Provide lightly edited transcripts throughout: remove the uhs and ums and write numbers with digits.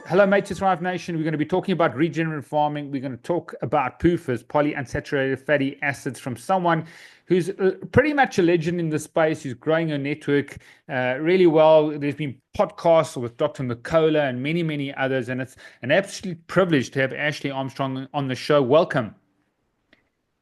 Hello, mate, to Thrive Nation. We're going to be talking about regenerative farming. We're going to talk about PUFAs, polyunsaturated fatty acids, from someone who's pretty much a legend in the space, who's growing a network really well. There's been podcasts with Dr. McCullough and many, many others, and it's an absolute privilege to have Ashley Armstrong on the show. Welcome.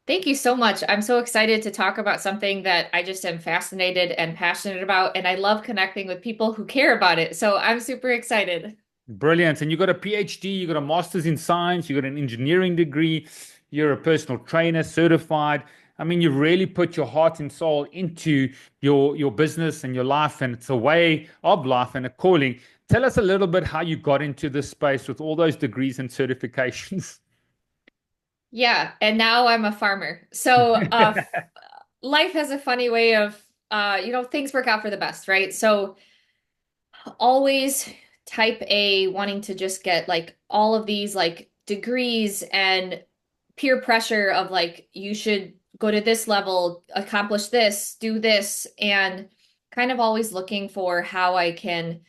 Thank you so much. I'm so excited to talk about something that I just am fascinated and passionate about, and I love connecting with people who care about it. So I'm super excited. Brilliant. And you got a PhD, you got a master's in science, you got an engineering degree, you're a personal trainer, certified. I mean, you've really put your heart and soul into your business and your life, and it's a way of life and a calling. Tell us a little bit how you got into this space with all those degrees and certifications. Yeah, and now I'm a farmer. So life has a funny way of things work out for the best, right? So always type A, wanting to just get like all of these like degrees and peer pressure of like you should go to this level, accomplish this, do this, and kind of always looking for how I can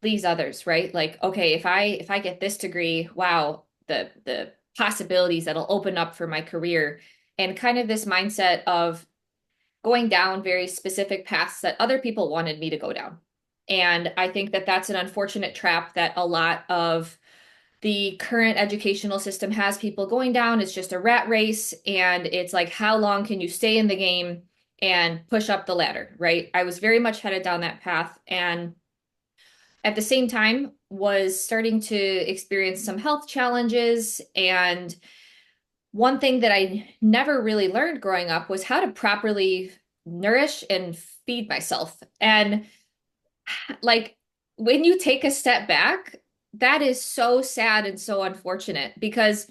please others, right? Like, okay, if I get this degree, wow, the possibilities that'll open up for my career, and kind of this mindset of going down very specific paths that other people wanted me to go down. And I think that that's an unfortunate trap that a lot of the current educational system has people going down. It's just a rat race. And it's like, how long can you stay in the game and push up the ladder, right? I was very much headed down that path. And at the same time, was starting to experience some health challenges. And one thing that I never really learned growing up was how to properly nourish and feed myself. And like when you take a step back, that is so sad and so unfortunate because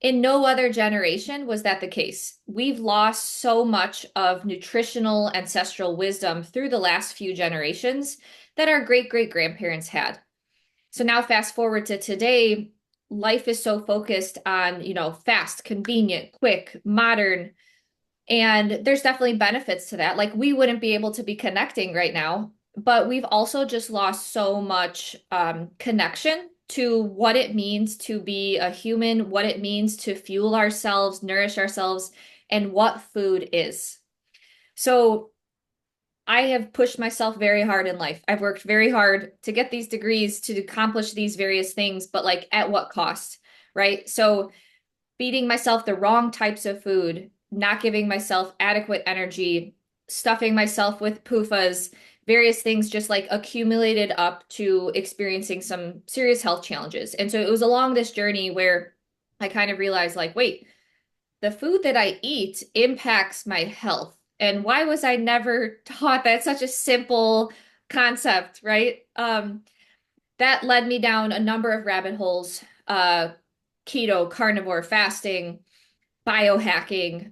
in no other generation was that the case. We've lost so much of nutritional ancestral wisdom through the last few generations that our great great grandparents had. So now fast forward to today, life is so focused on, fast, convenient, quick, modern, and there's definitely benefits to that. Like we wouldn't be able to be connecting right now, but we've also just lost so much connection to what it means to be a human, what it means to fuel ourselves, nourish ourselves, and what food is. So I have pushed myself very hard in life. I've worked very hard to get these degrees, to accomplish these various things, but like at what cost, right? So feeding myself the wrong types of food, not giving myself adequate energy, stuffing myself with PUFAs, various things just like accumulated up to experiencing some serious health challenges. And so it was along this journey where I kind of realized like, wait, the food that I eat impacts my health. And why was I never taught that? Such a simple concept, right? That led me down a number of rabbit holes, keto, carnivore, fasting, biohacking,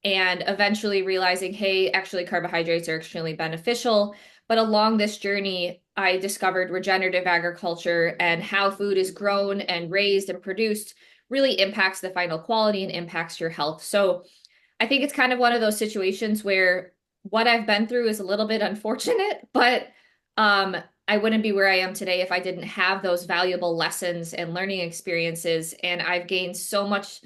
and eventually realizing, hey, actually, carbohydrates are extremely beneficial. But along this journey, I discovered regenerative agriculture and how food is grown and raised and produced really impacts the final quality and impacts your health. So I think it's kind of one of those situations where what I've been through is a little bit unfortunate, but um, I wouldn't be where I am today if I didn't have those valuable lessons and learning experiences. And I've gained so much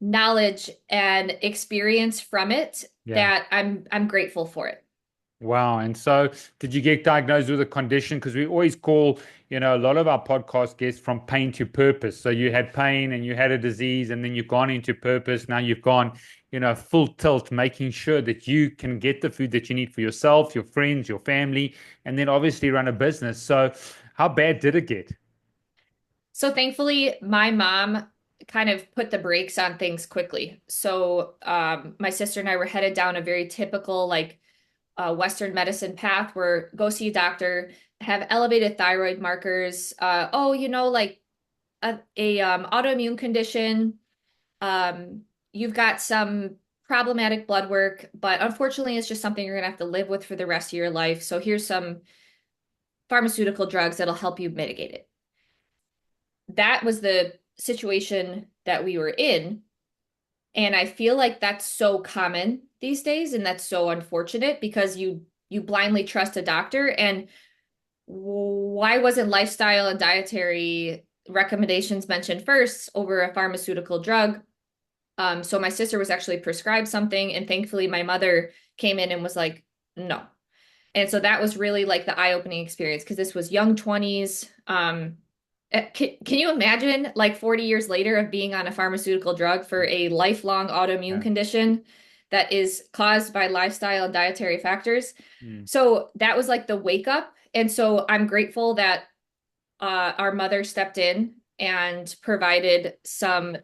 knowledge and experience from it Yeah. that I'm grateful for it. Wow. And so did you get diagnosed with a condition? Because we always call, a lot of our podcast guests from pain to purpose. So you had pain and you had a disease, and then you've gone into purpose. Now you've gone, full tilt, making sure that you can get the food that you need for yourself, your friends, your family, and then obviously run a business. So how bad did it get? So thankfully, my mom kind of put the brakes on things quickly. So my sister and I were headed down a very typical like Western medicine path where go see a doctor, have elevated thyroid markers. Like a autoimmune condition. You've got some problematic blood work, but unfortunately, it's just something you're gonna have to live with for the rest of your life. So here's some pharmaceutical drugs that'll help you mitigate it. That was the situation that we were in. And I feel like that's so common these days, and that's so unfortunate because you blindly trust a doctor. And why wasn't lifestyle and dietary recommendations mentioned first over a pharmaceutical drug? So my sister was actually prescribed something, and thankfully my mother came in and was like, no. And so that was really like the eye-opening experience because this was young 20s. Can you imagine like 40 years later of being on a pharmaceutical drug for a lifelong autoimmune Yeah. condition that is caused by lifestyle and dietary factors? Mm. So that was like the wake up. And so I'm grateful that our mother stepped in and provided some,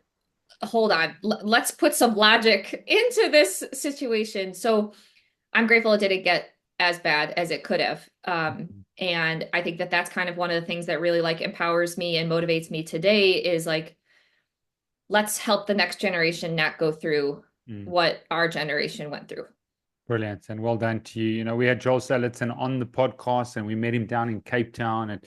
hold on, let's put some logic into this situation. So I'm grateful it didn't get as bad as it could have. And I think that that's kind of one of the things that really like empowers me and motivates me today is like, let's help the next generation not go through Mm. what our generation went through. Brilliant, and well done to you. You know, we had Joel Salatin on the podcast, and we met him down in Cape Town at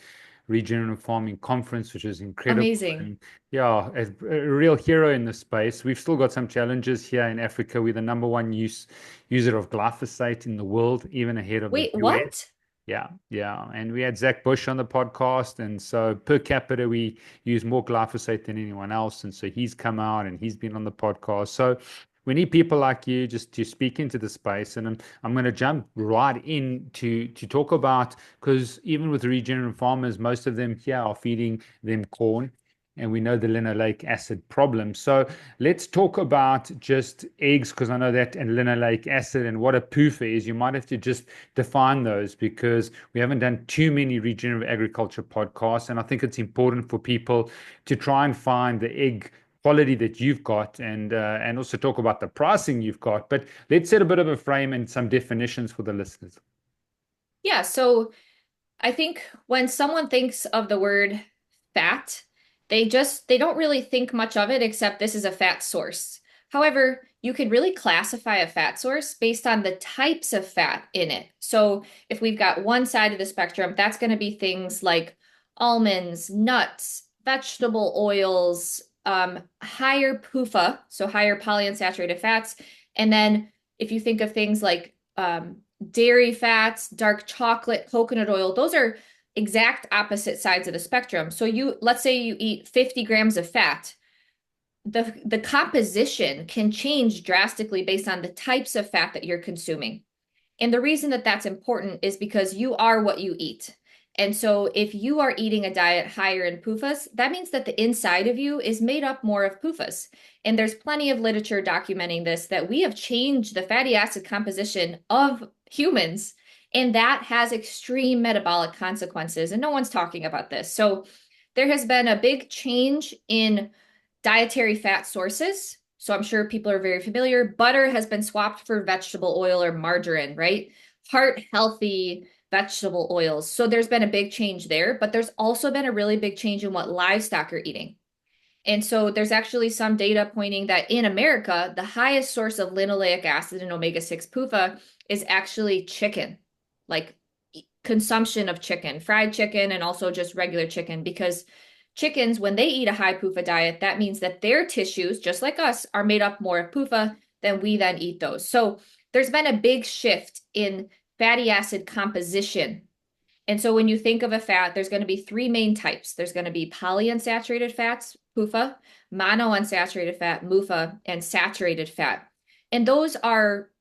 Regenerative Farming Conference, which is incredible. Amazing. And yeah, a real hero in the space. We've still got some challenges here in Africa. We're the number one user of glyphosate in the world, even ahead of the Wait, US. what? Yeah, yeah. And we had Zach Bush on the podcast. And so per capita, we use more glyphosate than anyone else. And so he's come out and he's been on the podcast. So we need people like you just to speak into the space. And I'm going to jump right in to talk about, because even with regenerative farmers, most of them here are feeding them corn. And we know the linoleic acid problem. So let's talk about just eggs, because I know that, and linoleic acid and what a PUFA is. You might have to just define those because we haven't done too many regenerative agriculture podcasts. And I think it's important for people to try and find the egg quality that you've got and also talk about the pricing you've got. But let's set a bit of a frame and some definitions for the listeners. Yeah, so I think when someone thinks of the word fat, they don't really think much of it except this is a fat source. However, you could really classify a fat source based on the types of fat in it. So if we've got one side of the spectrum, that's going to be things like almonds, nuts, vegetable oils, higher PUFA, so higher polyunsaturated fats. And then if you think of things like dairy fats, dark chocolate, coconut oil, those are exact opposite sides of the spectrum. So let's say you eat 50 grams of fat. The composition can change drastically based on the types of fat that you're consuming. And the reason that that's important is because you are what you eat. And so if you are eating a diet higher in PUFAs, that means that the inside of you is made up more of PUFAs. And there's plenty of literature documenting this, that we have changed the fatty acid composition of humans, and that has extreme metabolic consequences. And no one's talking about this. So there has been a big change in dietary fat sources. So I'm sure people are very familiar. Butter has been swapped for vegetable oil or margarine, right? Heart healthy vegetable oils. So there's been a big change there, but there's also been a really big change in what livestock are eating. And so there's actually some data pointing that in America, the highest source of linoleic acid and omega-6 PUFA is actually chicken, like consumption of chicken, fried chicken, and also just regular chicken, because chickens, when they eat a high PUFA diet, that means that their tissues, just like us, are made up more of PUFA than we then eat those. So there's been a big shift in fatty acid composition. And so when you think of a fat, there's going to be three main types. There's going to be polyunsaturated fats, PUFA, monounsaturated fat, MUFA, and saturated fat. And those are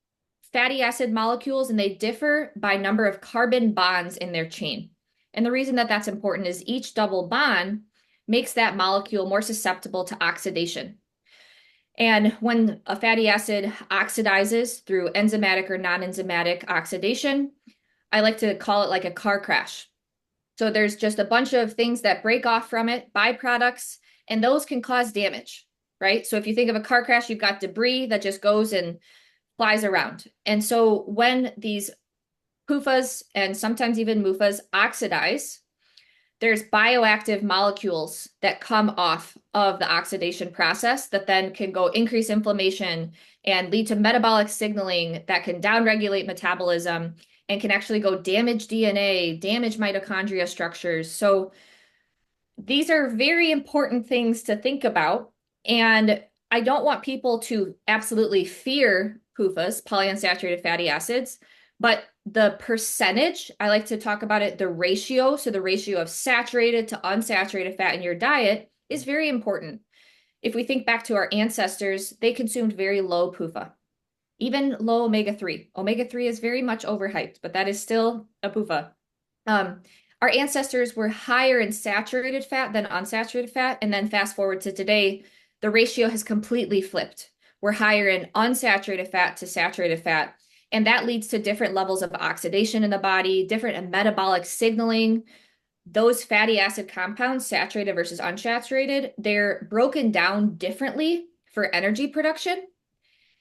fatty acid molecules, and they differ by number of carbon bonds in their chain. And the reason that that's important is each double bond makes that molecule more susceptible to oxidation. And when a fatty acid oxidizes through enzymatic or non-enzymatic oxidation, I like to call it like a car crash. So there's just a bunch of things that break off from it, byproducts, and those can cause damage, right? So if you think of a car crash, you've got debris that just goes and flies around. And so when these PUFAs and sometimes even MUFAs oxidize, there's bioactive molecules that come off of the oxidation process that then can go increase inflammation and lead to metabolic signaling that can downregulate metabolism and can actually go damage DNA, damage mitochondria structures. So these are very important things to think about. And I don't want people to absolutely fear PUFAs, polyunsaturated fatty acids, But the percentage, I like to talk about it, the ratio, so the ratio of saturated to unsaturated fat in your diet is very important. If we think back to our ancestors, they consumed very low PUFA, even low omega-3. Omega-3 is very much overhyped, but that is still a PUFA. Um, our ancestors were higher in saturated fat than unsaturated fat. And then fast forward to today, the ratio has completely flipped. We're higher in unsaturated fat to saturated fat. And that leads to different levels of oxidation in the body, different metabolic signaling. Those fatty acid compounds, saturated versus unsaturated, they're broken down differently for energy production.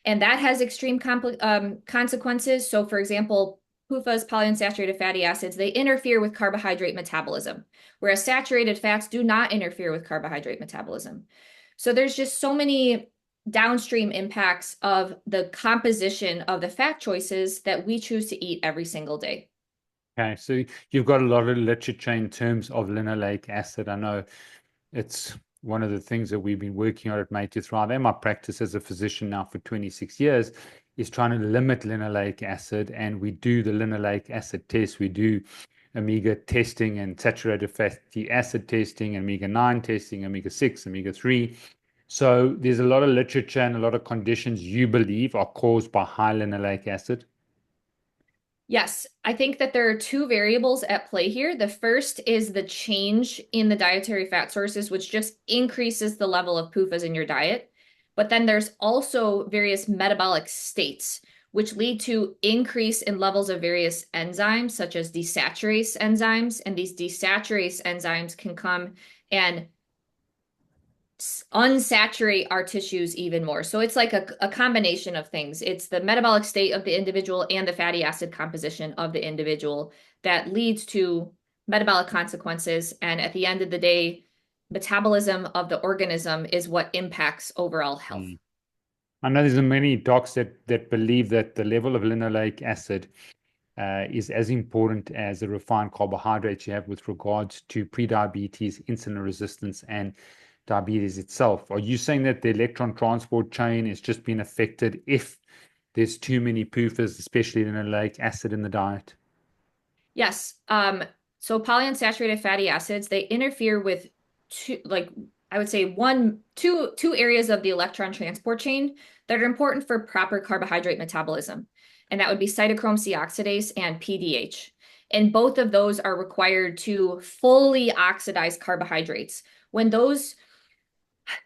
And that has extreme consequences. So, for example, PUFAs, polyunsaturated fatty acids, they interfere with carbohydrate metabolism, whereas saturated fats do not interfere with carbohydrate metabolism. So there's just so many downstream impacts of the composition of the fat choices that we choose to eat every single day. Okay, so you've got a lot of literature in terms of linoleic acid. I know it's one of the things that we've been working on at Made to Thrive, and my practice as a physician now for 26 years is trying to limit linoleic acid. And we do the linoleic acid test. We do omega testing and saturated fatty acid testing, omega-9 testing, omega-6, omega-3. So there's a lot of literature and a lot of conditions you believe are caused by high linoleic acid. Yes, I think that there are two variables at play here. The first is the change in the dietary fat sources, which just increases the level of PUFAs in your diet. But then there's also various metabolic states, which lead to increase in levels of various enzymes, such as desaturase enzymes. And these desaturase enzymes can come and unsaturate our tissues even more. So it's like a combination of things. It's the metabolic state of the individual and the fatty acid composition of the individual that leads to metabolic consequences. And at the end of the day, metabolism of the organism is what impacts overall health. I know there's many docs that believe that the level of linoleic acid is as important as the refined carbohydrates you have with regards to prediabetes, insulin resistance, and diabetes itself. Are you saying that the electron transport chain is just being affected if there's too many PUFAs, especially linoleic acid in the diet? Yes. So polyunsaturated fatty acids, they interfere with two, like I would say two areas of the electron transport chain that are important for proper carbohydrate metabolism. And that would be cytochrome C oxidase and PDH. And both of those are required to fully oxidize carbohydrates.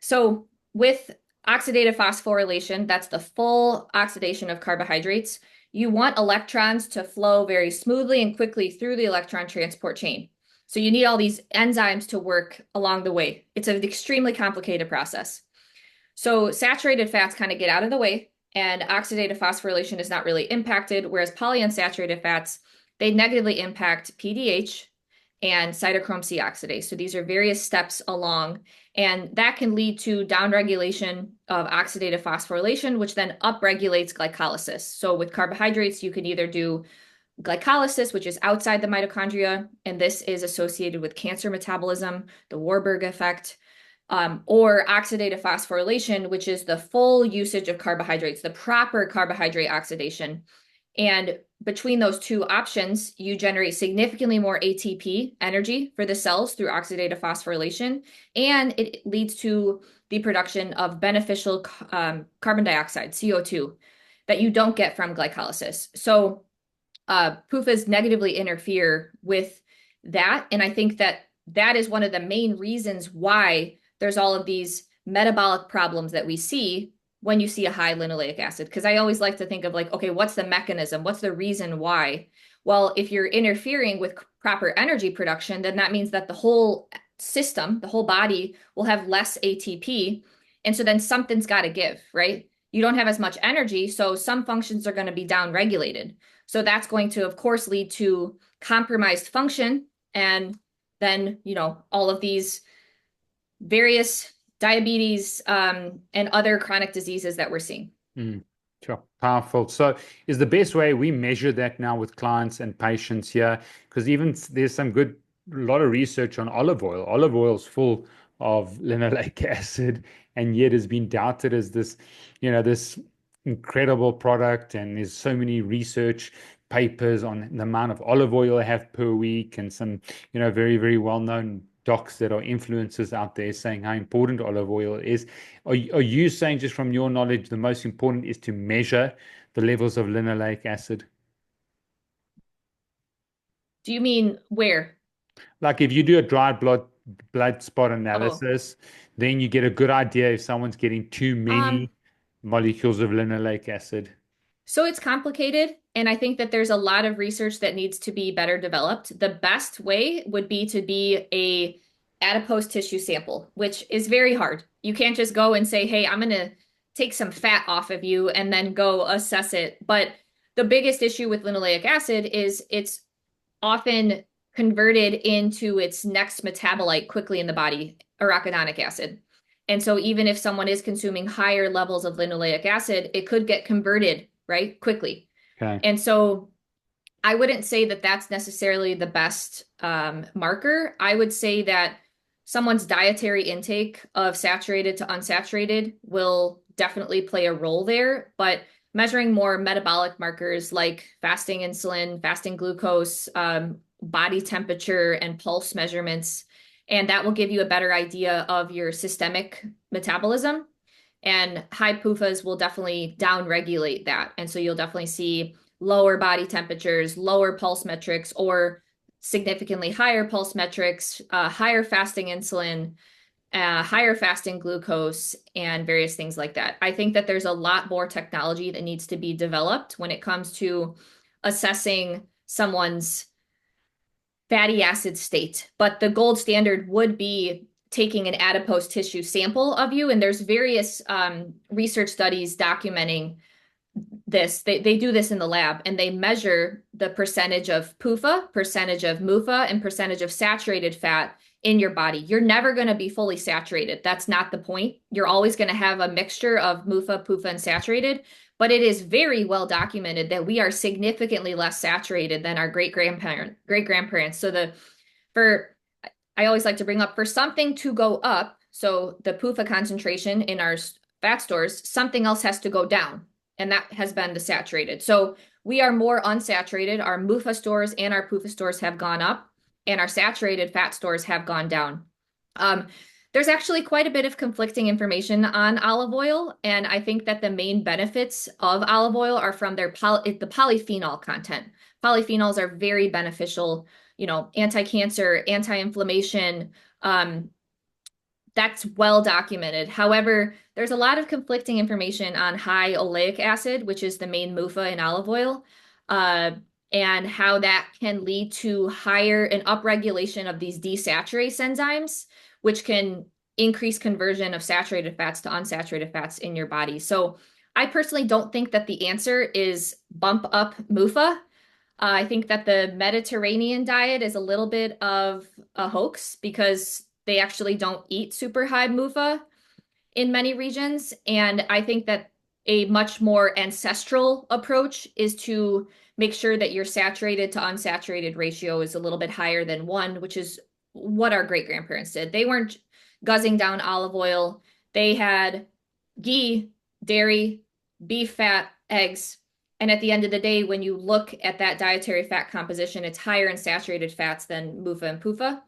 So with oxidative phosphorylation, that's the full oxidation of carbohydrates. You want electrons to flow very smoothly and quickly through the electron transport chain. So you need all these enzymes to work along the way. It's an extremely complicated process. So saturated fats kind of get out of the way, and oxidative phosphorylation is not really impacted, whereas polyunsaturated fats, they negatively impact PDH and cytochrome C oxidase. So these are various steps along, and that can lead to downregulation of oxidative phosphorylation, which then upregulates glycolysis. So with carbohydrates, you can either do glycolysis, which is outside the mitochondria, and this is associated with cancer metabolism, the Warburg effect, or oxidative phosphorylation, which is the full usage of carbohydrates, the proper carbohydrate oxidation. And between those two options, you generate significantly more ATP energy for the cells through oxidative phosphorylation, and it leads to the production of beneficial carbon dioxide, CO2, that you don't get from glycolysis. So PUFAs negatively interfere with that. And I think that that is one of the main reasons why there's all of these metabolic problems that we see when you see a high linoleic acid. Because I always like to think of like, okay, what's the mechanism? What's the reason why? Well, if you're interfering with proper energy production, then that means that the whole system, the whole body will have less ATP. And so then something's got to give, right? You don't have as much energy, so some functions are going to be downregulated. So that's going to, of course, lead to compromised function and then, all of these various diabetes and other chronic diseases that we're seeing. Sure. Powerful. So is the best way we measure that now with clients and patients here? Because even there's a lot of research on olive oil. Olive oil is full of linoleic acid, and yet has been doubted as this incredible product. And there's so many research papers on the amount of olive oil I have per week, and some, very, very well-known docs that are influencers out there saying how important olive oil is. Are you saying, just from your knowledge, the most important is to measure the levels of linoleic acid? Do you mean where? Like if you do a dried blood spot Oh, analysis, then you get a good idea if someone's getting too um, many molecules of linoleic acid. so it's complicated, and I think that there's a lot of research that needs to be better developed. The best way would be to be a adipose tissue sample, which is very hard. You can't just go and say, "Hey, I'm going to take some fat off of you," and then go assess it. But the biggest issue with linoleic acid is it's often converted into its next metabolite quickly in the body, arachidonic acid. And so even if someone is consuming higher levels of linoleic acid, it could get converted, right, quickly. Okay. And so I wouldn't say that that's necessarily the best marker. I would say that someone's dietary intake of saturated to unsaturated will definitely play a role there, but measuring more metabolic markers like fasting insulin, fasting glucose, body temperature, and pulse measurements, and that will give you a better idea of your systemic metabolism. And high PUFAs will definitely downregulate that. And so you'll definitely see lower body temperatures, lower pulse metrics, or significantly higher pulse metrics, higher fasting insulin, higher fasting glucose, and various things like that. I think that there's a lot more technology that needs to be developed when it comes to assessing someone's fatty acid state. But the gold standard would be taking an adipose tissue sample of you. And there's various research studies documenting this. They do this in the lab, and they measure the percentage of PUFA, percentage of MUFA, and percentage of saturated fat in your body. You're never going to be fully saturated. That's not the point. You're always going to have a mixture of MUFA, PUFA, and saturated, but it is very well documented that we are significantly less saturated than our great grandparents. So I always like to bring up, for something to go up, so the PUFA concentration in our fat stores, something else has to go down, and that has been the saturated. So we are more unsaturated. Our MUFA stores and our PUFA stores have gone up, and our saturated fat stores have gone down. There's actually quite a bit of conflicting information on olive oil, and I think that the main benefits of olive oil are from the polyphenol content. Polyphenols are very beneficial, anti-cancer, anti-inflammation. That's well documented. However, there's a lot of conflicting information on high oleic acid, which is the main MUFA in olive oil, and how that can lead to higher and upregulation of these desaturase enzymes, which can increase conversion of saturated fats to unsaturated fats in your body. So I personally don't think that the answer is bump up MUFA. I think that the Mediterranean diet is a little bit of a hoax because they actually don't eat super high MUFA in many regions. And I think that a much more ancestral approach is to make sure that your saturated to unsaturated ratio is a little bit higher than 1, which is what our great grandparents did. They weren't guzzing down olive oil. They had ghee, dairy, beef fat, eggs. And at the end of the day, when you look at that dietary fat composition, it's higher in saturated fats than MUFA and PUFA.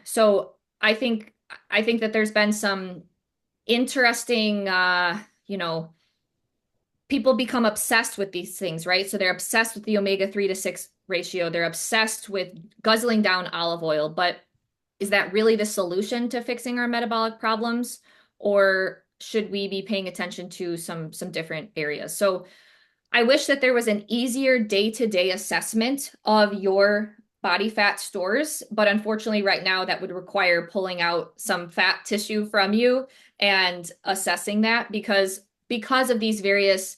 So I think that there's been some interesting, people become obsessed with these things, right? So they're obsessed with the omega-3 to 6 ratio. They're obsessed with guzzling down olive oil. But is that really the solution to fixing our metabolic problems? Or should we be paying attention to some different areas? So I wish that there was an easier day-to-day assessment of your body fat stores, but unfortunately right now that would require pulling out some fat tissue from you and assessing that because of these various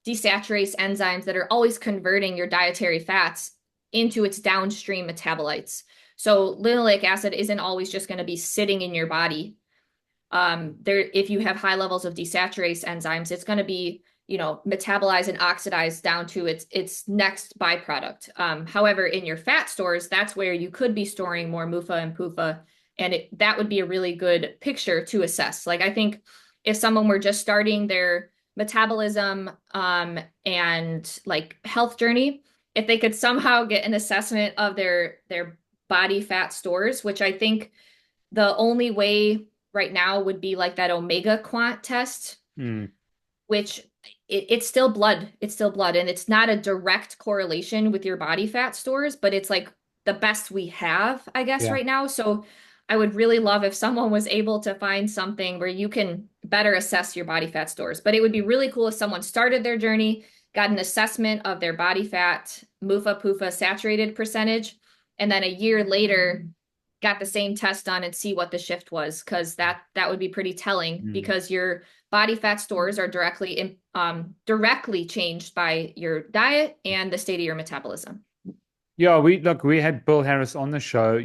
desaturase enzymes that are always converting your dietary fats into its downstream metabolites. So linoleic acid isn't always just going to be sitting in your body. If you have high levels of desaturase enzymes, it's going to be metabolize and oxidize down to its next byproduct. However, in your fat stores, that's where you could be storing more MUFA and PUFA, and that would be a really good picture to assess. Like I think if someone were just starting their metabolism, and like health journey, if they could somehow get an assessment of their body fat stores, which I think the only way right now would be like that omega quant test, Mm. which it's still blood. It's still blood. And it's not a direct correlation with your body fat stores, but it's like the best we have, I guess, Yeah. right now. So I would really love if someone was able to find something where you can better assess your body fat stores. But it would be really cool if someone started their journey, got an assessment of their body fat, MUFA, PUFA saturated percentage, and then a year later got the same test done and see what the shift was, because that would be pretty telling, Mm. because your body fat stores are directly changed by your diet and the state of your metabolism. Yeah, we had Bill Harris on the show,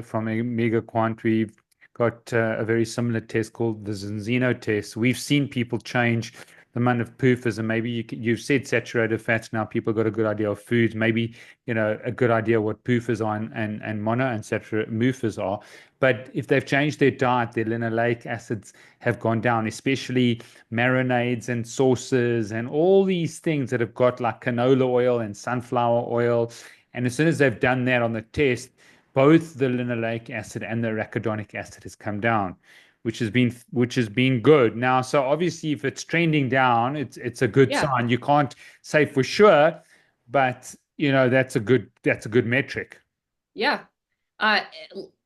from Omega Quant. We've got a very similar test called the Zinzino test. We've seen people change the amount of PUFAs, and maybe you've said saturated fats. Now people got a good idea of foods, maybe, a good idea what PUFAs are and mono and saturated MUFAs are. But if they've changed their diet, their linoleic acids have gone down, especially marinades and sauces and all these things that have got like canola oil and sunflower oil. And as soon as they've done that on the test, both the linoleic acid and the arachidonic acid has come down, which has been good. Now, so obviously, if it's trending down, it's a good Yeah. sign. You can't say for sure, but that's a good metric. Yeah. Uh,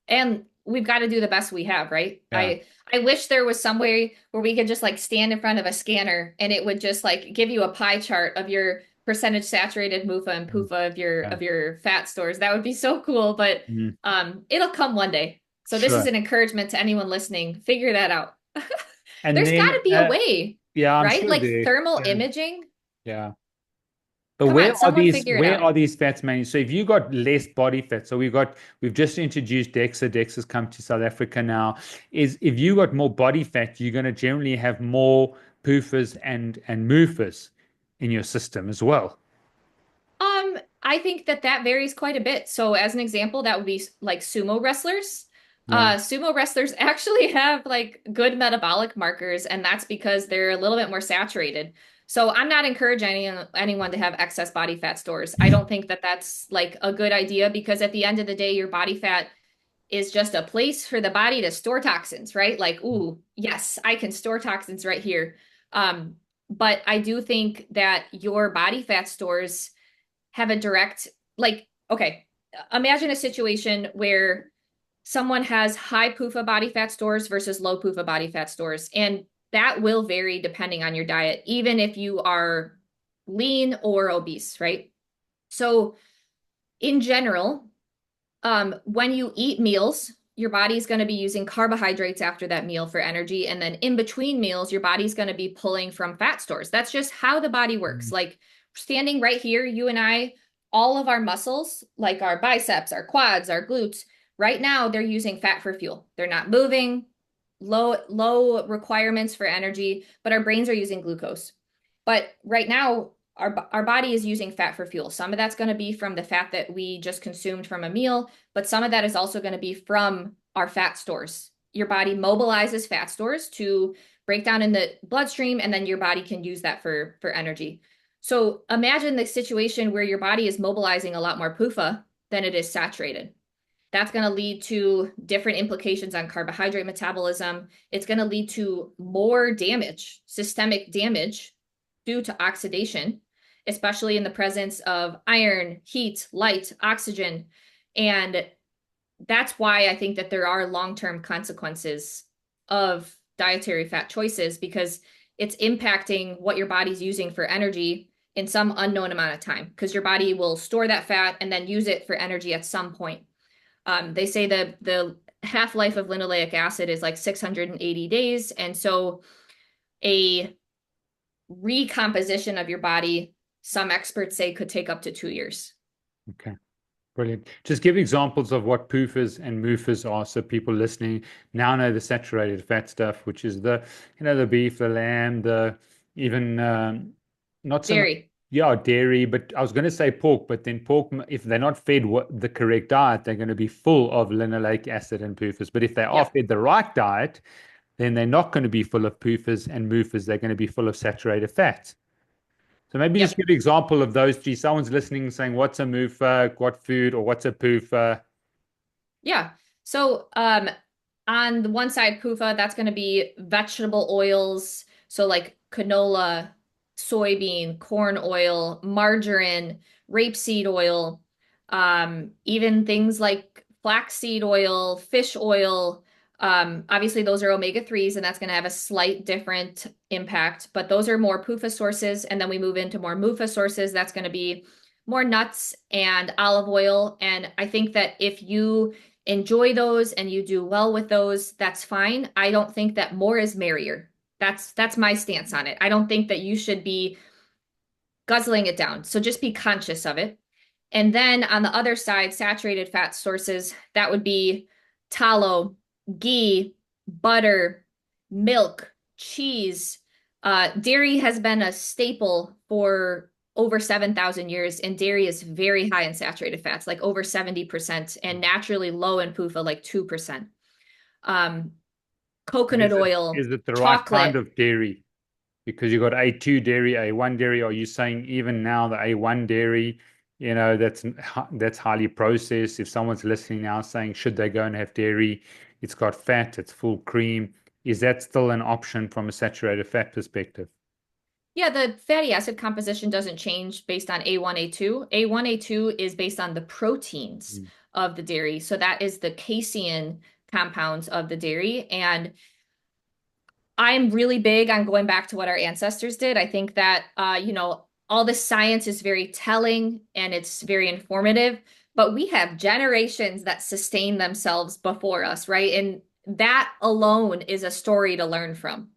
and we've got to do the best we have, right? Yeah. I wish there was some way where we could just like stand in front of a scanner and it would just like give you a pie chart of your percentage saturated MUFA and Mm. PUFA of your Yeah. of your fat stores. That would be so cool, but Mm. it'll come one day. So this is Sure. an encouragement to anyone listening. Figure that out. And There's got then, to be a way, yeah, I'm right? sure Like there. thermal Yeah. imaging. Yeah. But Come where on, are someone these figure it where out. are these fats mainly? So if you got less body fat, so we've just introduced DEXA. DEXA's come to South Africa now. Is if you got more body fat, you're going to generally have more PUFAs and MUFAs in your system as well. I think that varies quite a bit. So as an example, that would be like sumo wrestlers. Yeah. Sumo wrestlers actually have like good metabolic markers, and that's because they're a little bit more saturated. So I'm not encouraging anyone to have excess body fat stores. I don't think that that's like a good idea, because at the end of the day, your body fat is just a place for the body to store toxins, right? Like, ooh, yes, I can store toxins right here. Um, but I do think that your body fat stores have a direct, like, okay, imagine a situation where someone has high PUFA body fat stores versus low PUFA body fat stores. And that will vary depending on your diet, even if you are lean or obese, right? So in general, when you eat meals, your body's going to be using carbohydrates after that meal for energy. And then in between meals, your body's going to be pulling from fat stores. That's just how the body works. Mm. Like standing right here, you and I, all of our muscles, like our biceps, our quads, our glutes, right now they're using fat for fuel. They're not moving, low requirements for energy, but our brains are using glucose. But right now, our body is using fat for fuel. Some of that's going to be from the fat that we just consumed from a meal, but some of that is also going to be from our fat stores. Your body mobilizes fat stores to break down in the bloodstream, and then your body can use that for energy. So imagine the situation where your body is mobilizing a lot more PUFA than it is saturated. That's going to lead to different implications on carbohydrate metabolism. It's going to lead to more damage, systemic damage due to oxidation, especially in the presence of iron, heat, light, oxygen. And that's why I think that there are long-term consequences of dietary fat choices, because it's impacting what your body's using for energy in some unknown amount of time, because your body will store that fat and then use it for energy at some point. They say that the half-life of linoleic acid is like 680 days. And so a recomposition of your body, some experts say, could take up to 2 years. Okay. Brilliant. Just give examples of what PUFAs and MUFAs are, so people listening now know the saturated fat stuff, which is the beef, the lamb, the even not so much, Dairy. yeah, dairy, but I was going to say pork, but then pork, if they're not fed the correct diet, they're going to be full of linoleic acid and PUFAs. But if they are Yep. fed the right diet, then they're not going to be full of PUFAs and MUFAs. They're going to be full of saturated fats. So maybe just Yep. give an example of those three. Someone's listening saying, what's a MUFA, what food, or what's a PUFA? Yeah. So, on the one side, PUFA, that's going to be vegetable oils. So, like canola, soybean, corn oil, margarine, rapeseed oil, even things like flaxseed oil, fish oil. Obviously, those are omega-3s, and that's going to have a slight different impact, but those are more PUFA sources. And then we move into more MUFA sources. That's going to be more nuts and olive oil. And I think that if you enjoy those and you do well with those, that's fine. I don't think that more is merrier. That's my stance on it. I don't think that you should be guzzling it down. So just be conscious of it. And then on the other side, saturated fat sources, that would be tallow, ghee, butter, milk, cheese. Dairy has been a staple for over 7,000 years, and dairy is very high in saturated fats, like over 70%, and naturally low in PUFA, like 2%. Um, And Coconut oil, is it the right kind chocolate. of dairy? Because you got A2 dairy, A1 dairy. Are you saying even now the A1 dairy, that's highly processed? If someone's listening now saying, should they go and have dairy? It's got fat, it's full cream. Is that still an option from a saturated fat perspective? Yeah, the fatty acid composition doesn't change based on A1, A2. A1, A2 is based on the proteins Mm. of the dairy. So that is the casein compounds of the dairy. And I'm really big on going back to what our ancestors did. I think that, all the science is very telling and it's very informative, but we have generations that sustain themselves before us, right? And that alone is a story to learn from.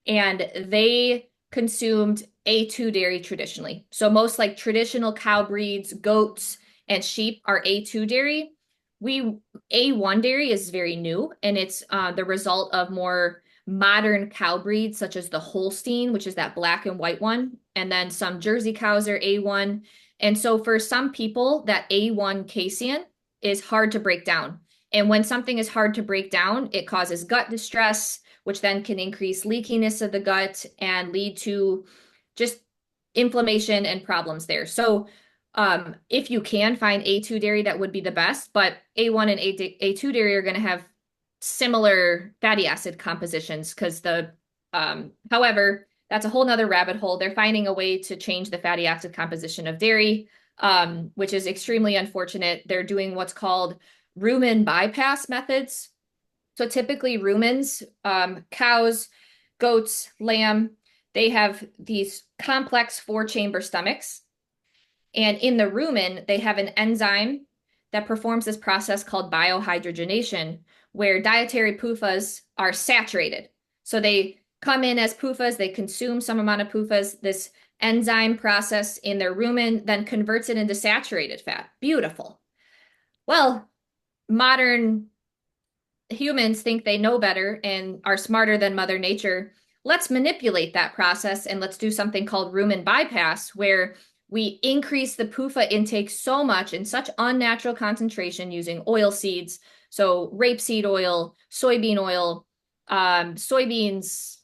And they consumed A2 dairy traditionally. So most like traditional cow breeds, goats, and sheep are A2 dairy. We A1 dairy is very new, and it's the result of more modern cow breeds, such as the Holstein, which is that black and white one, and then some Jersey cows are A1. And so for some people, that A1 casein is hard to break down. And when something is hard to break down, it causes gut distress, which then can increase leakiness of the gut and lead to just inflammation and problems there. So if you can find A2 dairy, that would be the best, but A1 and A2 dairy are going to have similar fatty acid compositions because however, that's a whole nother rabbit hole. They're finding a way to change the fatty acid composition of dairy, which is extremely unfortunate. They're doing what's called rumen bypass methods. So typically rumens, cows, goats, lamb, they have these complex four-chamber stomachs. And in the rumen, they have an enzyme that performs this process called biohydrogenation, where dietary PUFAs are saturated. So they come in as PUFAs, they consume some amount of PUFAs. This enzyme process in their rumen then converts it into saturated fat. Beautiful. Well, modern humans think they know better and are smarter than Mother Nature. Let's manipulate that process and let's do something called rumen bypass, where we increase the PUFA intake so much in such unnatural concentration using oil seeds. So rapeseed oil, soybeans,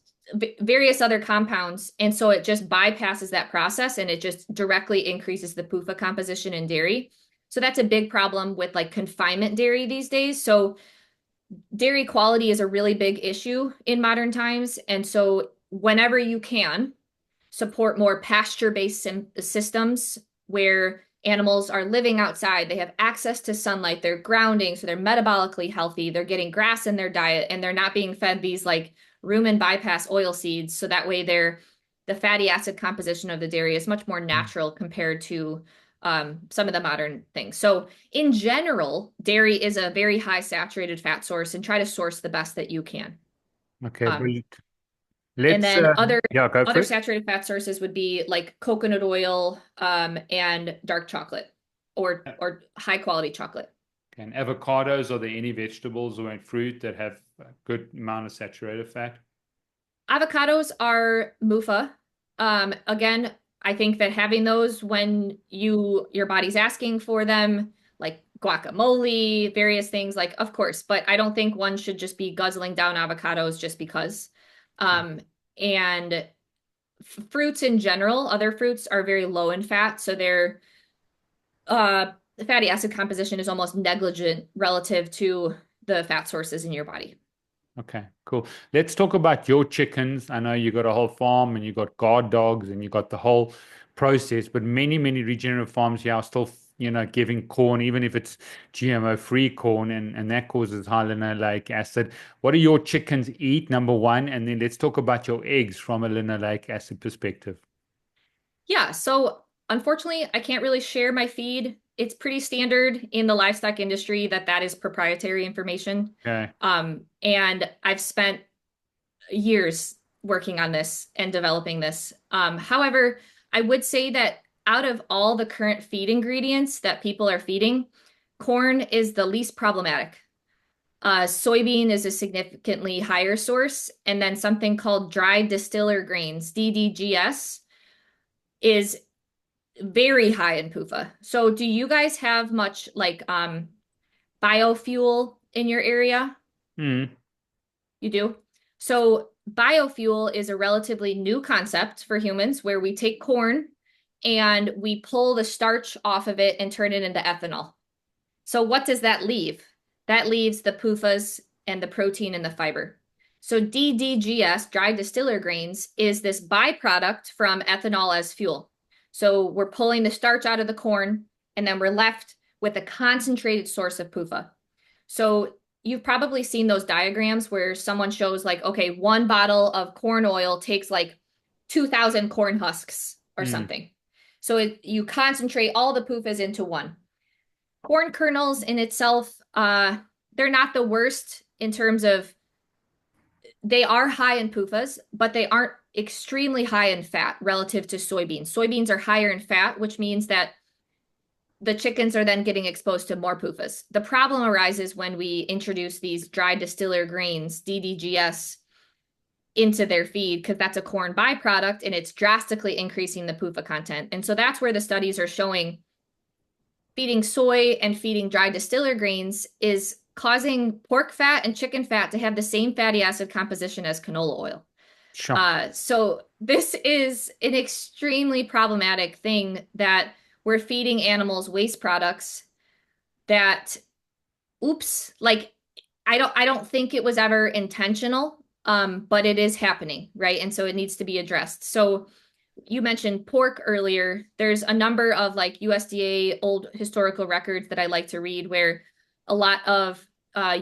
various other compounds. And so it just bypasses that process and it just directly increases the PUFA composition in dairy. So that's a big problem with like confinement dairy these days. So dairy quality is a really big issue in modern times. And so whenever you can, support more pasture-based systems where animals are living outside, they have access to sunlight, they're grounding, so they're metabolically healthy, they're getting grass in their diet, and they're not being fed these like rumen bypass oil seeds. So that way the fatty acid composition of the dairy is much more natural compared to some of the modern things. So in general, dairy is a very high saturated fat source, and try to source the best that you can. Okay, Um, brilliant. and Let's, then yeah, go for other it. saturated fat sources would be like coconut oil, and dark chocolate or high quality chocolate. And avocados, are there any vegetables or fruit that have a good amount of saturated fat? Avocados are MUFA. Again, I think that having those when your body's asking for them, like guacamole, various things like, of course, but I don't think one should just be guzzling down avocados just because. Um, and fruits in general, other fruits are very low in fat, so their fatty acid composition is almost negligent relative to the fat sources in your body. Okay, cool. Let's talk about your chickens. I know you got a whole farm and you got guard dogs and you got the whole process, but many regenerative farms here are still, giving corn, even if it's GMO-free corn, and that causes high linoleic acid. What do your chickens eat, number one? And then let's talk about your eggs from a linoleic acid perspective. Yeah, so unfortunately, I can't really share my feed. It's pretty standard in the livestock industry that that is proprietary information. Okay. And I've spent years working on this and developing this. However, I would say that out of all the current feed ingredients that people are feeding, corn is the least problematic. Soybean is a significantly higher source, and then something called dried distiller grains, DDGS, is very high in PUFA. So do you guys have much like biofuel in your area? Mm. You do? So biofuel is a relatively new concept for humans where we take corn and we pull the starch off of it and turn it into ethanol. So what does that leave? That leaves the PUFAs and the protein and the fiber. So DDGS, dried distiller grains, is this byproduct from ethanol as fuel. So we're pulling the starch out of the corn, and then we're left with a concentrated source of PUFA. So you've probably seen those diagrams where someone shows like, okay, one bottle of corn oil takes like 2,000 corn husks or something. So you concentrate all the PUFAs into one. Corn kernels in itself, they're not the worst in terms of they are high in PUFAs, but they aren't extremely high in fat relative to soybeans. Soybeans are higher in fat, which means that the chickens are then getting exposed to more PUFAs. The problem arises when we introduce these dried distiller grains, DDGS, into their feed because that's a corn byproduct and it's drastically increasing the PUFA content. And so that's where the studies are showing feeding soy and feeding dried distiller grains is causing pork fat and chicken fat to have the same fatty acid composition as canola oil. Sure. So this is an extremely problematic thing that we're feeding animals waste products that, oops, like I don't think it was ever intentional, but it is happening, right? And so it needs to be addressed. So you mentioned pork earlier. There's a number of like USDA old historical records that I like to read where a lot of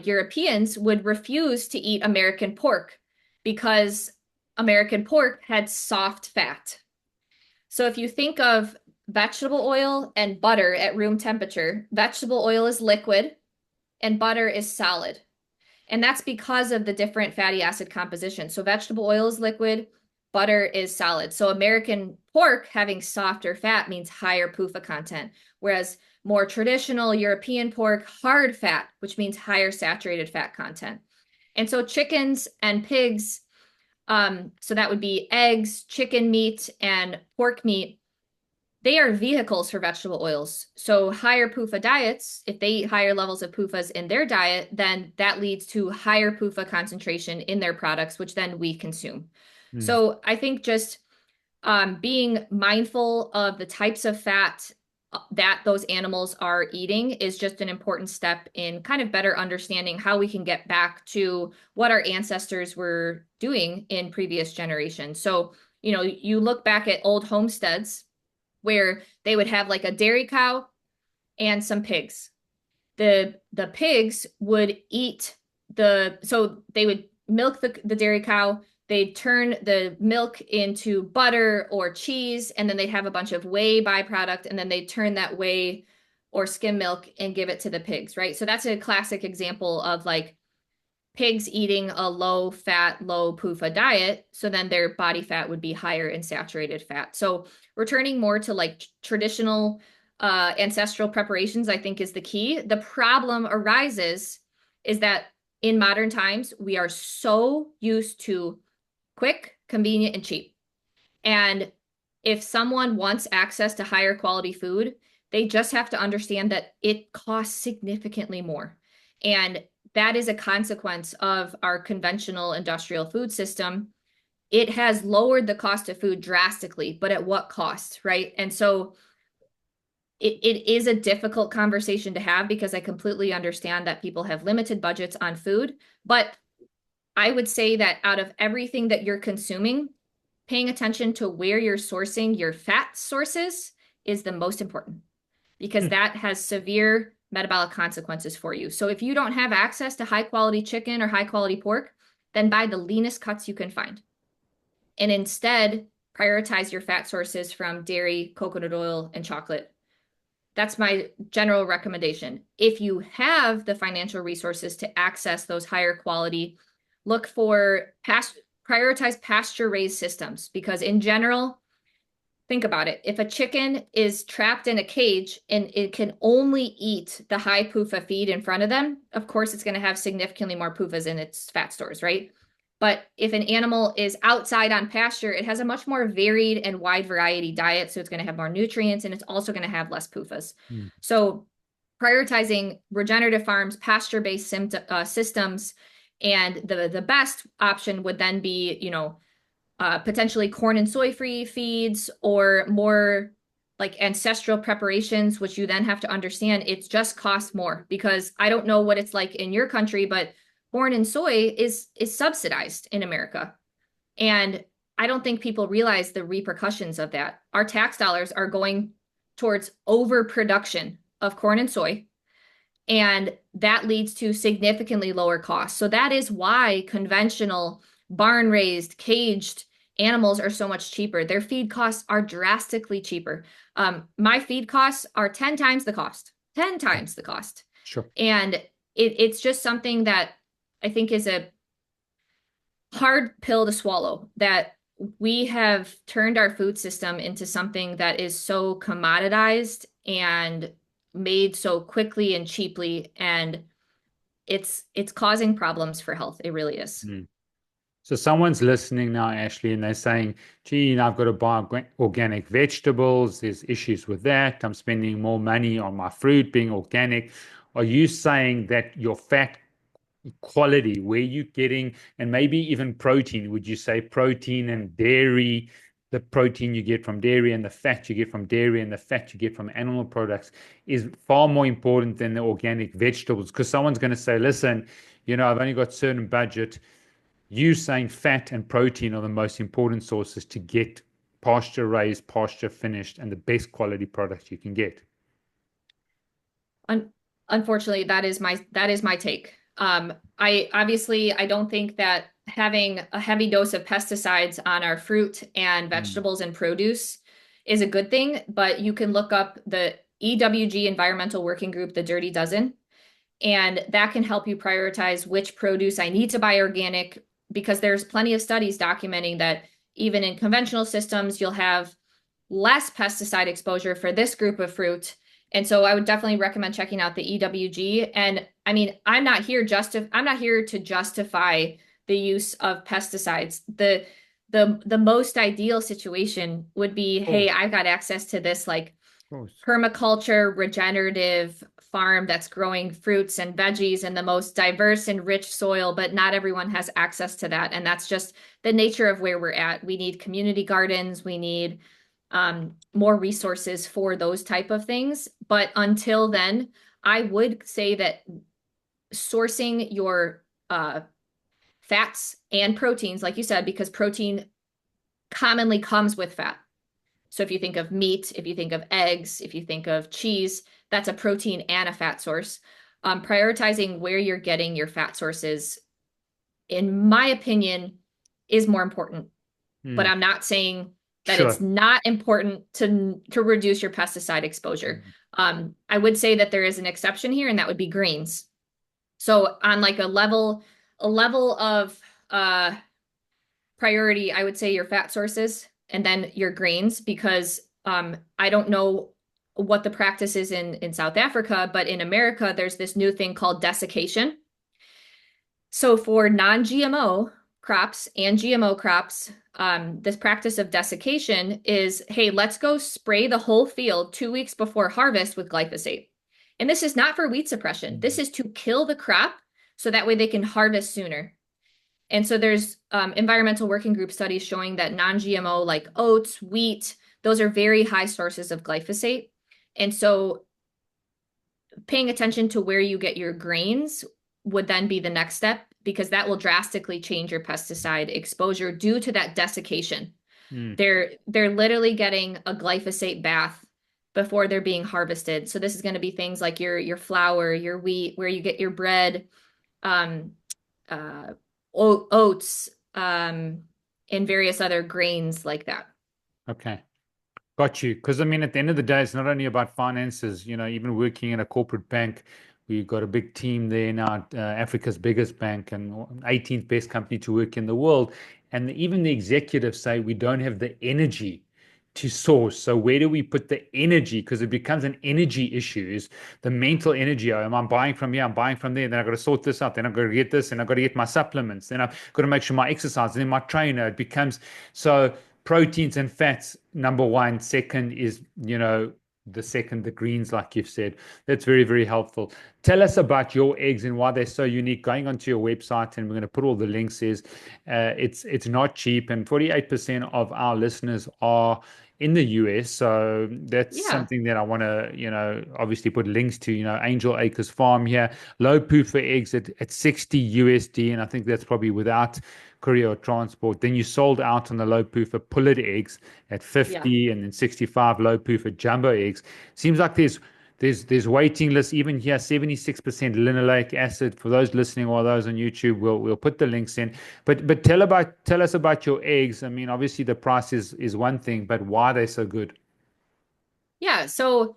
Europeans would refuse to eat American pork because American pork had soft fat. So if you think of vegetable oil and butter at room temperature, vegetable oil is liquid and butter is solid. And that's because of the different fatty acid composition. So vegetable oil is liquid, butter is solid. So American pork having softer fat means higher PUFA content, whereas more traditional European pork, hard fat, which means higher saturated fat content. And so chickens and pigs, so that would be eggs, chicken meat, and pork meat, they are vehicles for vegetable oils. So higher PUFA diets, if they eat higher levels of PUFAs in their diet, then that leads to higher PUFA concentration in their products, which then we consume. So I think just being mindful of the types of fat that those animals are eating is just an important step in kind of better understanding how we can get back to what our ancestors were doing in previous generations. So, you look back at old homesteads where they would have like a dairy cow and some pigs. The pigs would eat so they would milk the dairy cow, they'd turn the milk into butter or cheese, and then they'd have a bunch of whey byproduct, and then they'd turn that whey or skim milk and give it to the pigs, right? So that's a classic example of like pigs eating a low fat, low PUFA diet. So then their body fat would be higher in saturated fat. So returning more to like traditional ancestral preparations, I think is the key. The problem arises is that in modern times, we are so used to quick, convenient, and cheap. And if someone wants access to higher quality food, They just have to understand that it costs significantly more. And that is a consequence of our conventional industrial food system. It has lowered the cost of food drastically, but at what cost, right? And so it is a difficult conversation to have because I completely understand that people have limited budgets on food. But I would say that out of everything that you're consuming, paying attention to where you're sourcing your fat sources is the most important because that has severe metabolic consequences for you. So if you don't have access to high quality chicken or high quality pork, then buy the leanest cuts you can find. And instead, prioritize your fat sources from dairy, coconut oil, and chocolate. That's my general recommendation. If you have the financial resources to access those higher quality, look for prioritize pasture raised systems because in general, think about it. If a chicken is trapped in a cage and it can only eat the high PUFA feed in front of them, of course, it's going to have significantly more PUFAs in its fat stores, right? But if an animal is outside on pasture, it has a much more varied and wide variety diet. So it's going to have more nutrients and it's also going to have less PUFAs. So prioritizing regenerative farms, pasture-based systems, and the best option would then be, potentially corn and soy-free feeds or more like ancestral preparations, which you then have to understand it just costs more because I don't know what it's like in your country, but corn and soy is subsidized in America. And I don't think people realize the repercussions of that. Our tax dollars are going towards overproduction of corn and soy, and that leads to significantly lower costs. So that is why conventional barn-raised, caged animals are so much cheaper. Their feed costs are drastically cheaper. My feed costs are 10 times the cost, 10 times the cost. Sure. And it's just something that I think is a hard pill to swallow, that we have turned our food system into something that is so commoditized and made so quickly and cheaply, and it's causing problems for health. It really is. So someone's listening now, Ashley, and they're saying, gee, I've got to buy organic vegetables. There's issues with that. I'm spending more money on my fruit being organic. Are you saying that your fat quality, where you're getting, and maybe even protein, would you say protein and dairy, the protein you get from dairy and the fat you get from dairy and the fat you get from animal products is far more important than the organic vegetables? Because someone's going to say, listen, I've only got certain budget. You saying fat and protein are the most important sources to get pasture raised, pasture finished, and the best quality products you can get. Unfortunately, that is my take. I don't think that having a heavy dose of pesticides on our fruit and vegetables and produce is a good thing, but you can look up the EWG Environmental Working Group, the Dirty Dozen, and that can help you prioritize which produce I need to buy organic, because there's plenty of studies documenting that even in conventional systems, you'll have less pesticide exposure for this group of fruit. And so I would definitely recommend checking out the EWG. And I mean, I'm not here to justify the use of pesticides. The most ideal situation would be, hey, I've got access to this like permaculture regenerative farm that's growing fruits and veggies in the most diverse and rich soil, but not everyone has access to that. And that's just the nature of where we're at. We need community gardens. We need more resources for those type of things. But until then, I would say that sourcing your fats and proteins, like you said, because protein commonly comes with fat. So if you think of meat, if you think of eggs, if you think of cheese, that's a protein and a fat source. Prioritizing where you're getting your fat sources, in my opinion, is more important. But I'm not saying that it's not important to reduce your pesticide exposure. I would say that there is an exception here, and that would be greens. So on like a level of priority, I would say your fat sources and then your greens, because I don't know what the practice is in South Africa, but in America, there's this new thing called desiccation. So for non-GMO crops and GMO crops, this practice of desiccation is, hey, let's go spray the whole field 2 weeks before harvest with glyphosate. And this is not for weed suppression. This is to kill the crop so that way they can harvest sooner. And so there's environmental working group studies showing that non-GMO like oats, wheat, those are very high sources of glyphosate. And so paying attention to where you get your grains would then be the next step, because that will drastically change your pesticide exposure due to that desiccation. They're literally getting a glyphosate bath before they're being harvested. So this is going to be things like your flour, your wheat, where you get your bread, oats, and various other grains like that. Okay. Got you. Because I mean, at the end of the day, it's not only about finances. Even working in a corporate bank, we've got a big team there now, Africa's biggest bank and 18th best company to work in the world. And even the executives say we don't have the energy to source. So where do we put the energy? Because it becomes an energy issue, is the mental energy. Oh, am I buying from here? I'm buying from there. Then I've got to sort this out. Then I've got to get this, and I've got to get my supplements. Then I've got to make sure my exercise, and then my trainer. It becomes so proteins and fats, number one. Second is, the greens, like you've said. That's very, very helpful. Tell us about your eggs and why they're so unique. Going onto your website, and we're going to put all the links, it's not cheap, and 48% of our listeners are in the US. So that's something that I want to, obviously put links to, Angel Acres Farm here, low PUFA eggs at 60 USD. And I think that's probably without courier or transport. Then you sold out on the low PUFA pullet eggs at 50, and then 65 low PUFA jumbo eggs. Seems like there's waiting lists even here. 76% linoleic acid. For those listening or those on YouTube, we'll put the links in. But tell us about your eggs. I mean, obviously the price is one thing, but why are they so good? Yeah, so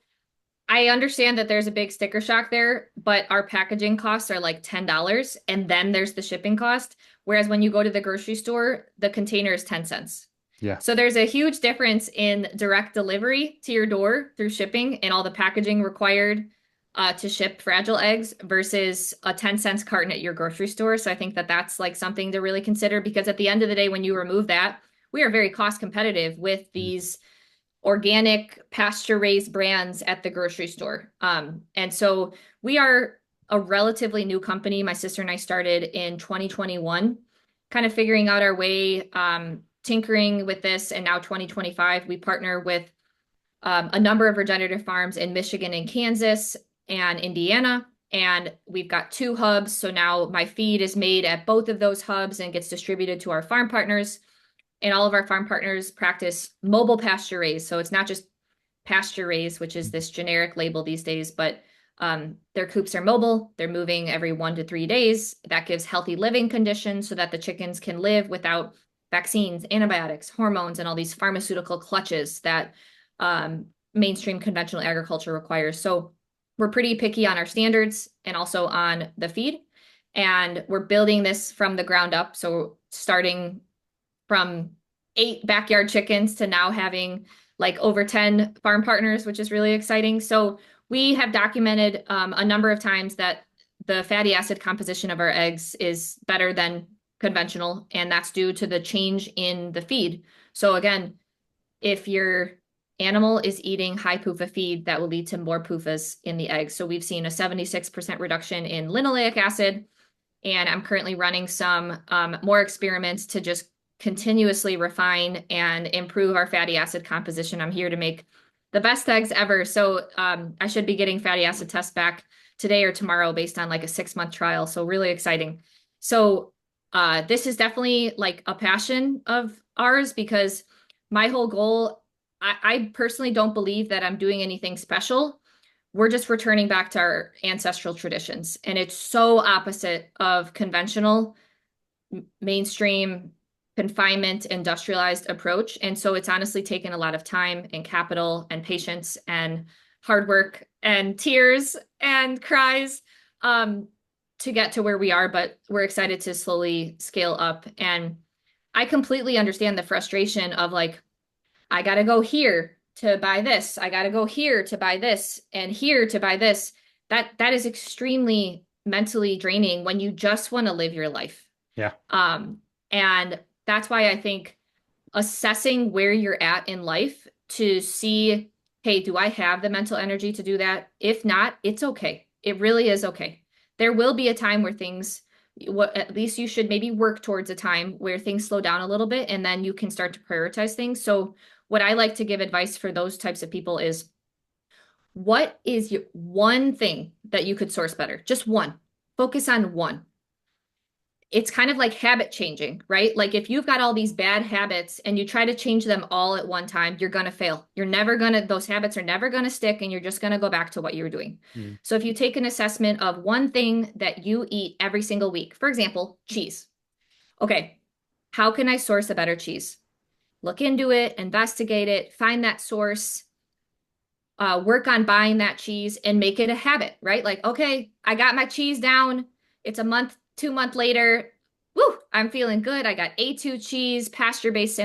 I understand that there's a big sticker shock there, but our packaging costs are like $10, and then there's the shipping cost. Whereas when you go to the grocery store, the container is 10 cents. Yeah. So there's a huge difference in direct delivery to your door through shipping and all the packaging required to ship fragile eggs versus a 10 cents carton at your grocery store. So I think that that's like something to really consider, because at the end of the day, when you remove that, we are very cost competitive with these organic pasture raised brands at the grocery store. And so we are a relatively new company. My sister and I started in 2021, kind of figuring out our way, tinkering with this. And now 2025, we partner with a number of regenerative farms in Michigan and Kansas and Indiana. And we've got 2 hubs. So now my feed is made at both of those hubs and gets distributed to our farm partners. And all of our farm partners practice mobile pasture raised. So it's not just pasture raised, which is this generic label these days, but their coops are mobile. They're moving every 1 to 3 days. That gives healthy living conditions so that the chickens can live without vaccines, antibiotics, hormones, and all these pharmaceutical clutches that mainstream conventional agriculture requires. So we're pretty picky on our standards and also on the feed. And we're building this from the ground up. So starting from 8 backyard chickens to now having like over 10 farm partners, which is really exciting. So we have documented a number of times that the fatty acid composition of our eggs is better than conventional, and that's due to the change in the feed. So again, if your animal is eating high PUFA feed, that will lead to more PUFAs in the eggs. So we've seen a 76% reduction in linoleic acid, and I'm currently running some more experiments to just continuously refine and improve our fatty acid composition. I'm here to make the best eggs ever. So I should be getting fatty acid tests back today or tomorrow based on like a 6-month trial. So really exciting. So this is definitely like a passion of ours, because my whole goal, I personally don't believe that I'm doing anything special. We're just returning back to our ancestral traditions. And it's so opposite of conventional mainstream confinement industrialized approach. And so it's honestly taken a lot of time and capital and patience and hard work and tears and cries to get to where we are, but we're excited to slowly scale up. And I completely understand the frustration of like, I got to go here to buy this. I got to go here to buy this and here to buy this. That is extremely mentally draining when you just want to live your life. Yeah. And that's why I think assessing where you're at in life to see, hey, do I have the mental energy to do that? If not, it's okay. It really is okay. There will be a time where things, what at least you should maybe work towards a time where things slow down a little bit and then you can start to prioritize things. So what I like to give advice for those types of people is what is your one thing that you could source better? Just one. Focus on one. It's kind of like habit changing, right? Like if you've got all these bad habits and you try to change them all at one time, you're going to fail. You're never going to, those habits are never going to stick and you're just going to go back to what you were doing. Mm. So if you take an assessment of one thing that you eat every single week, for example, cheese. Okay, how can I source a better cheese? Look into it, investigate it, find that source, work on buying that cheese and make it a habit, right? Like, okay, I got my cheese down. It's a month, 2 month later. Woo, I'm feeling good. I got A2 cheese, pasture-based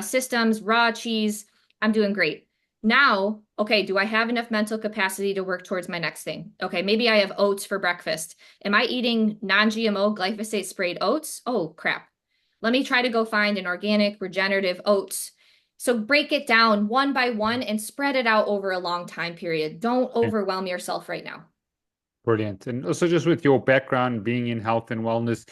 systems, raw cheese. I'm doing great. Now, okay, do I have enough mental capacity to work towards my next thing? Okay, maybe I have oats for breakfast. Am I eating non-GMO glyphosate sprayed oats? Oh, crap. Let me try to go find an organic regenerative oats. So break it down one by one and spread it out over a long time period. Don't Yeah. overwhelm yourself right now. Brilliant. And also just with your background being in health and wellness,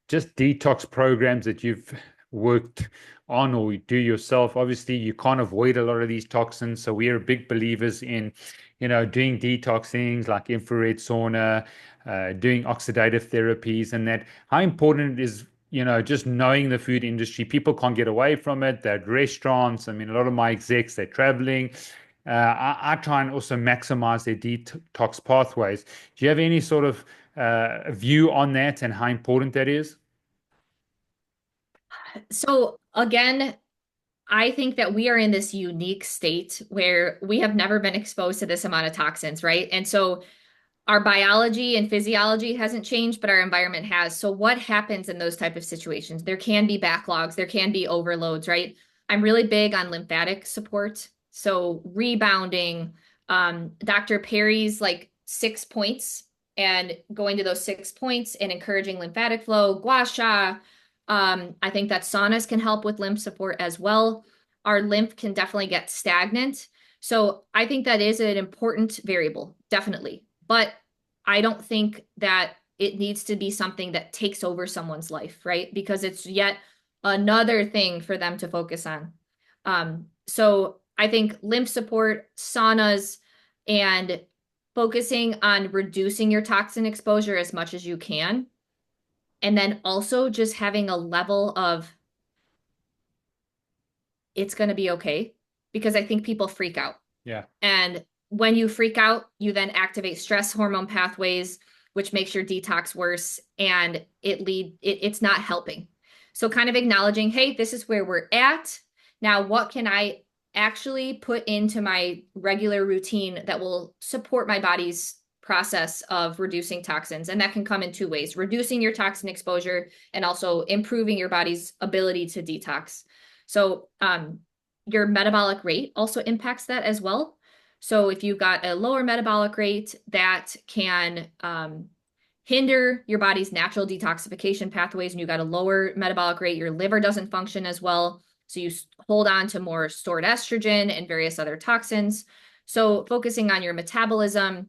just detox programs that you've worked on or do yourself. Obviously, you can't avoid a lot of these toxins. So we are big believers in, doing detox things like infrared sauna, doing oxidative therapies, and that how important it is, just knowing the food industry. People can't get away from it. They're at restaurants. I mean, a lot of my execs, they're traveling. I try and also maximize their detox pathways. Do you have any sort of view on that and how important that is? So again, I think that we are in this unique state where we have never been exposed to this amount of toxins, right? And so our biology and physiology hasn't changed, but our environment has. So what happens in those type of situations? There can be backlogs, there can be overloads, right? I'm really big on lymphatic support. So rebounding, Dr. Perry's like 6 points and going to those 6 points and encouraging lymphatic flow, gua sha. I think that saunas can help with lymph support as well. Our lymph can definitely get stagnant. So I think that is an important variable, definitely. But I don't think that it needs to be something that takes over someone's life, right? Because it's yet another thing for them to focus on. So I think lymph support, saunas, and focusing on reducing your toxin exposure as much as you can. And then also just having a level of it's going to be okay, because I think people freak out. Yeah. And when you freak out, you then activate stress hormone pathways, which makes your detox worse, and it's not helping. So kind of acknowledging, hey, this is where we're at. Now, what can I actually put into my regular routine that will support my body's process of reducing toxins? And that can come in two ways: reducing your toxin exposure and also improving your body's ability to detox. So your metabolic rate also impacts that as well. So if you've got a lower metabolic rate, that can hinder your body's natural detoxification pathways, and you got a lower metabolic rate, your liver doesn't function as well. So you hold on to more stored estrogen and various other toxins. So focusing on your metabolism,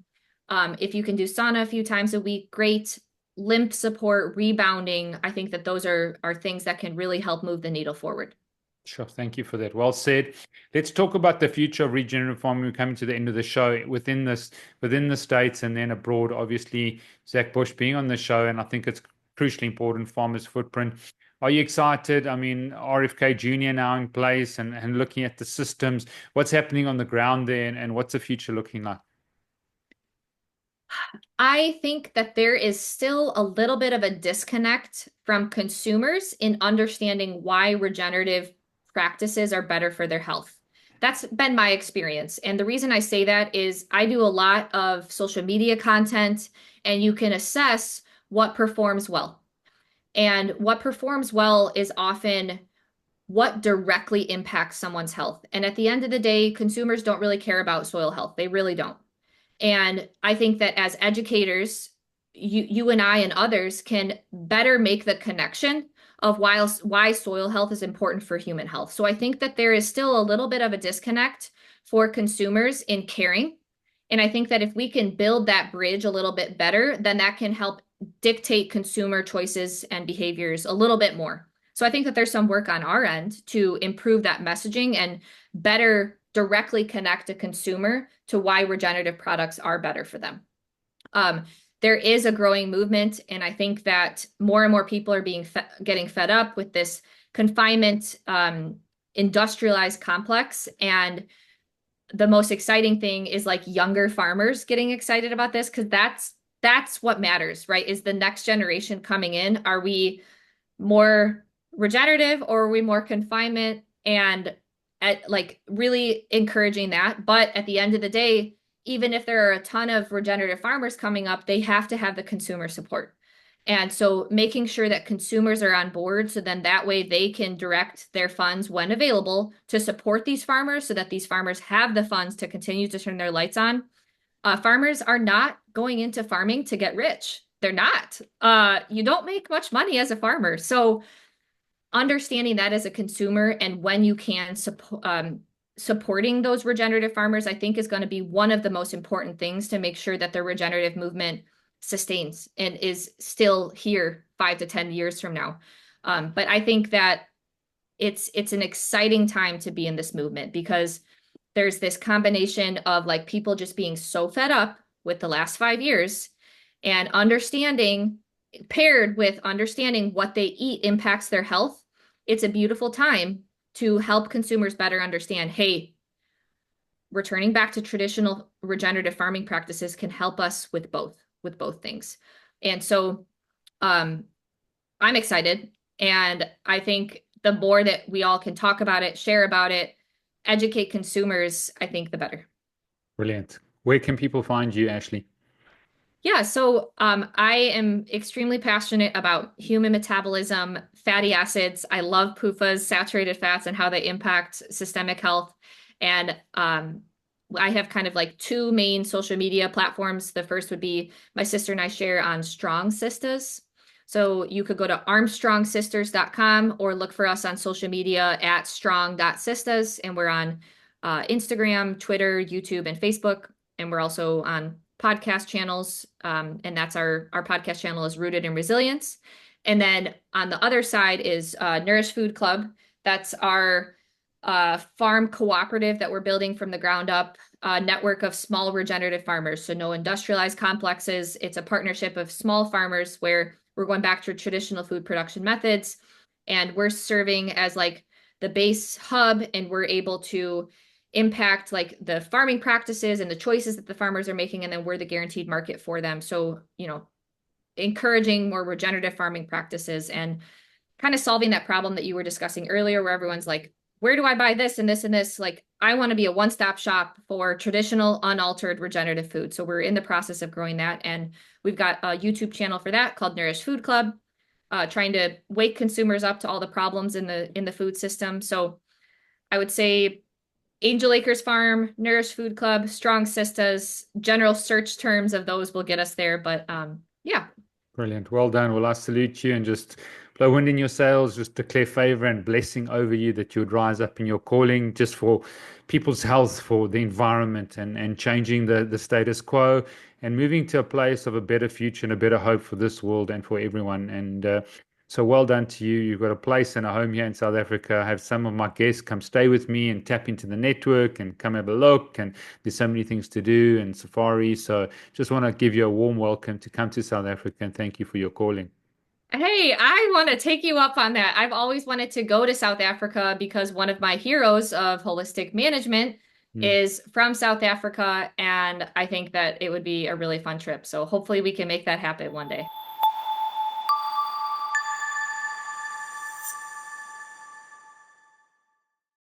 if you can do sauna a few times a week, great. Lymph support, rebounding, I think that those are things that can really help move the needle forward. Sure. Thank you for that. Well said. Let's talk about the future of regenerative farming. We're coming to the end of the show within the States and then abroad. Obviously, Zach Bush being on the show, and I think it's crucially important, farmers' footprint. Are you excited? I mean, RFK Jr. now in place and looking at the systems, what's happening on the ground there and what's the future looking like? I think that there is still a little bit of a disconnect from consumers in understanding why regenerative practices are better for their health. That's been my experience. And the reason I say that is I do a lot of social media content, and you can assess what performs well. And what performs well is often what directly impacts someone's health. And at the end of the day, consumers don't really care about soil health. They really don't. And I think that as educators, you and I and others can better make the connection of why soil health is important for human health. So I think that there is still a little bit of a disconnect for consumers in caring. And I think that if we can build that bridge a little bit better, then that can help dictate consumer choices and behaviors a little bit more. So I think that there's some work on our end to improve that messaging and better directly connect a consumer to why regenerative products are better for them. There is a growing movement, and I think that more and more people are getting fed up with this confinement, industrialized complex. And the most exciting thing is like younger farmers getting excited about this, because that's what matters, right? Is the next generation coming in? Are we more regenerative or are we more confinement? And like really encouraging that. But at the end of the day, even if there are a ton of regenerative farmers coming up, they have to have the consumer support. And so making sure that consumers are on board, so then that way they can direct their funds when available to support these farmers, so that these farmers have the funds to continue to turn their lights on. Farmers are not going into farming to get rich. They're not. You don't make much money as a farmer. So understanding that as a consumer and when you can supporting those regenerative farmers, I think is going to be one of the most important things to make sure that the regenerative movement sustains and is still here 5 to 10 years from now. But I think that it's an exciting time to be in this movement, because there's this combination of like people just being so fed up with the last 5 years, and understanding, paired with understanding what they eat impacts their health. It's a beautiful time to help consumers better understand, hey, returning back to traditional regenerative farming practices can help us with both things. And so I'm excited. And I think the more that we all can talk about it, share about it, educate consumers, I think the better. Brilliant. Where can people find you, Ashley? Yeah, so I am extremely passionate about human metabolism, fatty acids. I love PUFAs, saturated fats, and how they impact systemic health. And I have kind of like 2 main social media platforms. The first would be my sister and I share on Strong Sistas. So you could go to armstrongsisters.com or look for us on social media at strong.sistas. And we're on Instagram, Twitter, YouTube, and Facebook. And we're also on podcast channels. And that's our podcast channel is Rooted in Resilience. And then on the other side is Nourish Food Club. That's our farm cooperative that we're building from the ground up, a network of small regenerative farmers. So no industrialized complexes. It's a partnership of small farmers where we're going back to traditional food production methods. And we're serving as like the base hub, and we're able to impact like the farming practices and the choices that the farmers are making, and then we're the guaranteed market for them. So, encouraging more regenerative farming practices and kind of solving that problem that you were discussing earlier, where everyone's like, where do I buy this and this and this? Like, I want to be a one-stop shop for traditional, unaltered regenerative food. So we're in the process of growing that. And we've got a YouTube channel for that called Nourish Food Club, trying to wake consumers up to all the problems in the food system. So I would say Angel Acres Farm, Nourish Food Club, Strong Sistas, general search terms of those will get us there. But yeah. Brilliant. Well done. Well, I salute you and just blow wind in your sails, just declare favor and blessing over you that you would rise up in your calling just for people's health, for the environment, and changing the status quo and moving to a place of a better future and a better hope for this world and for everyone. And so well done to you. You've got a place and a home here in South Africa. I have some of my guests come stay with me and tap into the network and come have a look. And there's so many things to do and safari. So just want to give you a warm welcome to come to South Africa, and thank you for your calling. Hey, I want to take you up on that. I've always wanted to go to South Africa because one of my heroes of holistic management is from South Africa. And I think that it would be a really fun trip. So hopefully we can make that happen one day.